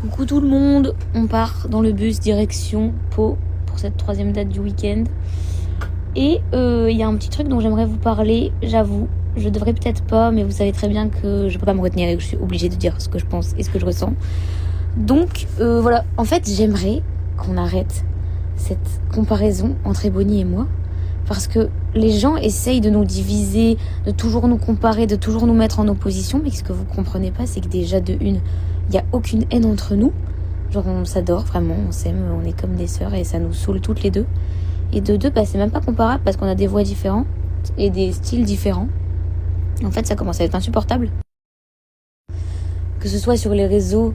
Coucou tout le monde, on part dans le bus direction Pau pour cette 3e date du week-end. Et il y a un petit truc dont j'aimerais vous parler, j'avoue. Je devrais peut-être pas, mais vous savez très bien que je peux pas me retenir et que je suis obligée de dire ce que je pense et ce que je ressens. Donc voilà, en fait j'aimerais qu'on arrête cette comparaison entre Ebony et moi. Parce que les gens essayent de nous diviser, de toujours nous comparer, de toujours nous mettre en opposition. Mais ce que vous comprenez pas, c'est que déjà de une, il n'y a aucune haine entre nous. Genre on s'adore vraiment, on s'aime, on est comme des sœurs et ça nous saoule toutes les deux. Et de deux, c'est même pas comparable parce qu'on a des voix différentes et des styles différents. En fait, ça commence à être insupportable. Que ce soit sur les réseaux,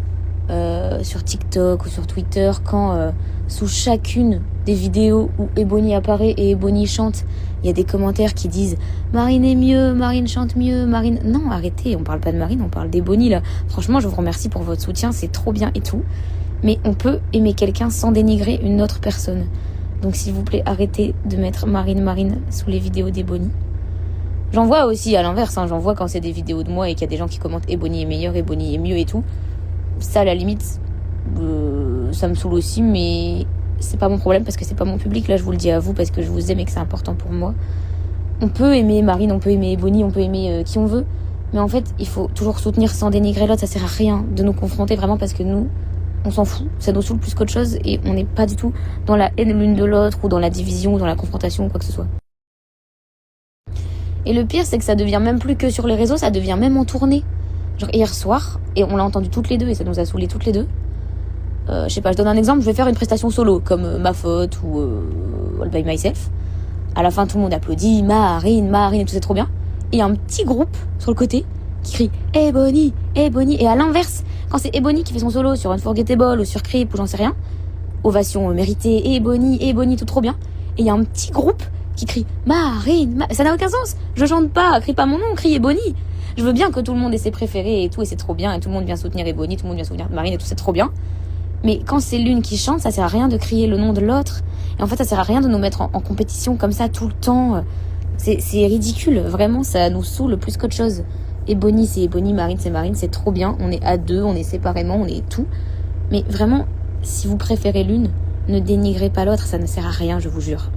sur TikTok ou sur Twitter, quand sous chacune des vidéos où Ebony apparaît et Ebony chante, il y a des commentaires qui disent « Marine est mieux, Marine chante mieux, Marine... » Non, arrêtez, on parle pas de Marine, on parle d'Ebony là. Franchement, je vous remercie pour votre soutien, c'est trop bien et tout. Mais on peut aimer quelqu'un sans dénigrer une autre personne. Donc s'il vous plaît, arrêtez de mettre Marine sous les vidéos d'Ebony. J'en vois aussi à l'inverse, j'en vois quand c'est des vidéos de moi et qu'il y a des gens qui commentent Ebony est meilleure, Ebony est mieux et tout. Ça, à la limite, ça me saoule aussi, mais c'est pas mon problème parce que c'est pas mon public. Là, je vous le dis à vous parce que je vous aime et que c'est important pour moi. On peut aimer Marine, on peut aimer Ebony, on peut aimer qui on veut. Mais en fait, il faut toujours soutenir sans dénigrer l'autre. Ça sert à rien de nous confronter vraiment parce que nous, on s'en fout. Ça nous saoule plus qu'autre chose et on n'est pas du tout dans la haine l'une de l'autre ou dans la division ou dans la confrontation ou quoi que ce soit. Et le pire, c'est que ça devient même plus que sur les réseaux, ça devient même en tournée. Genre hier soir, et on l'a entendu toutes les deux et ça nous a saoulé toutes les deux. Je sais pas, je donne un exemple, je vais faire une prestation solo comme Ma Faute ou All By Myself. À la fin, tout le monde applaudit, Marine et tout, c'est trop bien. Et il y a un petit groupe sur le côté qui crie Ebony. Et à l'inverse, quand c'est Ebony qui fait son solo sur Unforgettable ou sur Creep ou j'en sais rien, ovation méritée, Ebony, tout trop bien. Et il y a un petit groupe qui crie Marine, ça n'a aucun sens. Je chante pas, crie pas mon nom, crie Ebony. Je veux bien que tout le monde ait ses préférés et tout, et c'est trop bien, et tout le monde vient soutenir Ebony, tout le monde vient soutenir Marine et tout, c'est trop bien. Mais quand c'est l'une qui chante, ça sert à rien de crier le nom de l'autre. Et en fait, ça sert à rien de nous mettre en compétition comme ça tout le temps. C'est ridicule, vraiment, ça nous saoule plus qu'autre chose. Ebony, c'est Ebony, Marine, c'est trop bien. On est à deux, on est séparément, on est tout. Mais vraiment, si vous préférez l'une, ne dénigrez pas l'autre, ça ne sert à rien, je vous jure.